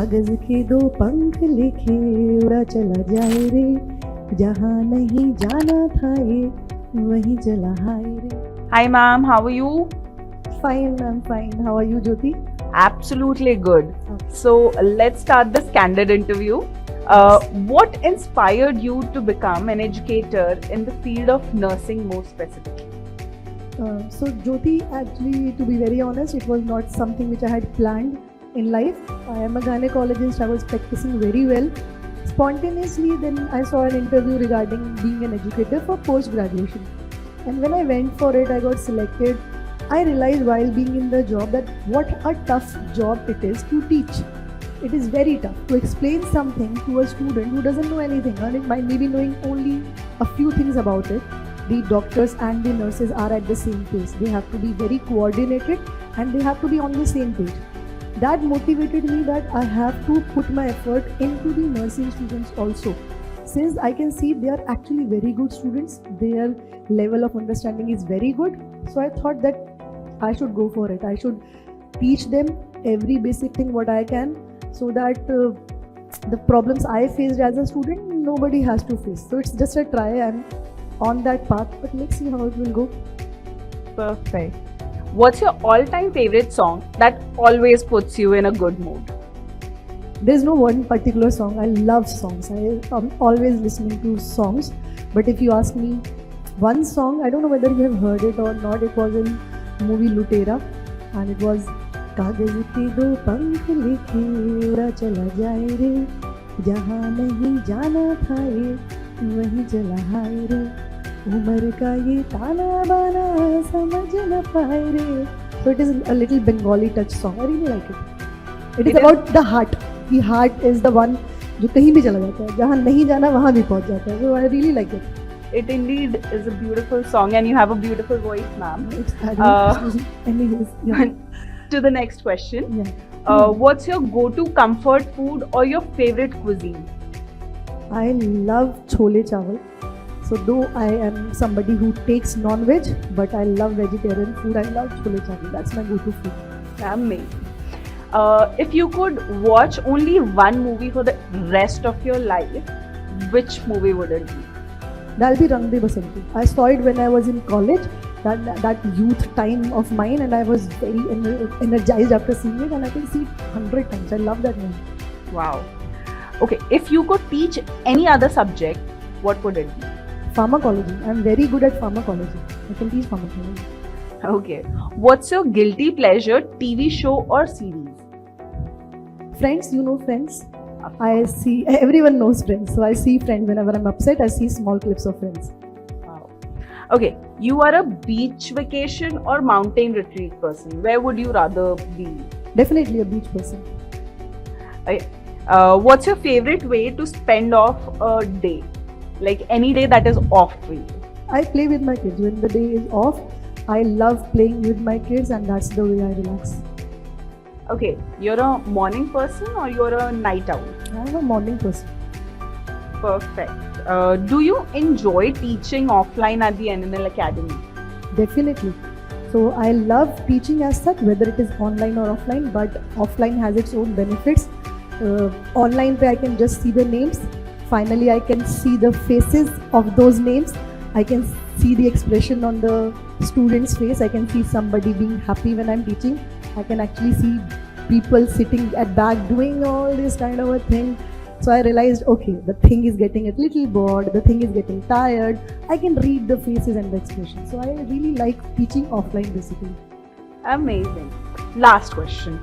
कागज के दो पंख लेके उड़ा चला जाए रे, जहाँ नहीं जाना था ये वहीं चला हाय रे. Hi ma'am, how are you? Fine, I'm fine. How are you, Jyoti? Absolutely good. Okay. So let's start this candid interview. What inspired you to become an educator in the field of nursing more specifically? So Jyoti, actually, to be very honest, it was not something which I had planned in life. I am a gynecologist. I was practicing very well. Spontaneously, then I saw an interview regarding being an educator for post-graduation. And when I went for it, I got selected. I realized while being in the job that what a tough job it is to teach. It is very tough to explain something to a student who doesn't know anything, and it might maybe knowing only a few things about it. The doctors and the nurses are at the same pace. They have to be very coordinated and they have to be on the same page. That motivated me that I have to put my effort into the nursing students also. Since I can see they are actually very good students, their level of understanding is very good. So I thought that I should go for it. I should teach them every basic thing what I can, so that the problems I faced as a student, nobody has to face. So it's just a try. I'm on that path, but let's see how it will go. Perfect. What's your all-time favorite song that always puts you in a good mood? There's no one particular song. I love songs. I am always listening to songs. But if you ask me one song, I don't know whether you have heard it or not. It was in movie Lutera, and it was कागज के दो पंख लेके उड़ा चला जाए रे, जहाँ नहीं जाना था ये वहीं चला हाय रे, उम्र का ये ताना बाना समझ न पाए रे. So it is a little Bengali touch song. I really like it. It is about the heart. The heart is the one जो कहीं भी चला जाता है, जहाँ नहीं जाना वहाँ भी पहुँच जाता है. So I really like it. It indeed is a beautiful song, and you have a beautiful voice, ma'am. Anyways, yeah. To the next question. Yeah. What's your go-to comfort food or your favorite cuisine? I love chole chawal. So though I am somebody who takes non-veg, but I love vegetarian food. I love chole chawal. That's my go-to food. Amazing. If you could watch only one movie for the rest of your life, which movie would it be? That'll be Rang De Basanti. I saw it when I was in college. That youth time of mine, and I was very energized after seeing it, and I can see it 100 times. I love that movie. Wow. Okay, if you could teach any other subject, what would it be? Pharmacology. I'm very good at pharmacology. I can teach pharmacology. Okay. What's your guilty pleasure TV show or series? Friends, you know Friends? I see, everyone knows Friends. So I see Friends whenever I'm upset. I see small clips of Friends. Okay, you are a beach vacation or mountain retreat person. Where would you rather be? Definitely a beach person. Okay. What's your favorite way to spend off a day? Like any day that is off for you? I play with my kids. When the day is off, I love playing with my kids, and that's the way I relax. Okay, you're a morning person or you're a night owl? I'm a morning person. Perfect. Do you enjoy teaching offline at the NNL Academy? Definitely. So I love teaching as such, whether it is online or offline, but offline has its own benefits. Online I can just see the names. Finally, I can see the faces of those names. I can see the expression on the student's face. I can see somebody being happy when I'm teaching. I can actually see people sitting at back doing all this kind of a thing. So I realized, okay, the thing is getting a little bored, the thing is getting tired. I can read the faces and the expressions. So I really like teaching offline basically. Amazing. Last question.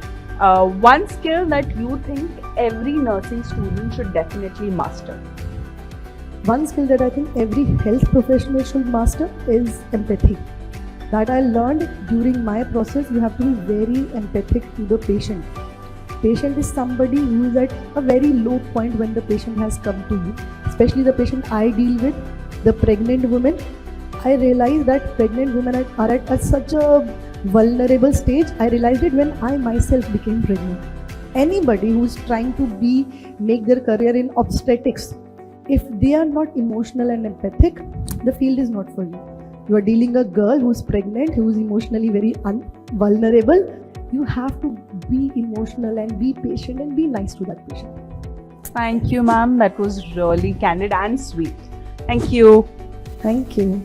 One skill that you think every nursing student should definitely master? One skill that I think every health professional should master is empathy. That I learned during my process. You have to be very empathic to the patient. Patient is somebody who is at a very low point when the patient has come to you. Especially the patient I deal with, the pregnant women. I realized that pregnant women are at such a vulnerable stage. I realized it when I myself became pregnant. Anybody who is trying to make their career in obstetrics, if they are not emotional and empathic, the field is not for you. You are dealing a girl who's pregnant, who is emotionally very vulnerable. you have to be emotional and be patient and be nice to that patient. Thank you, ma'am. That was really candid and sweet. Thank you. Thank you.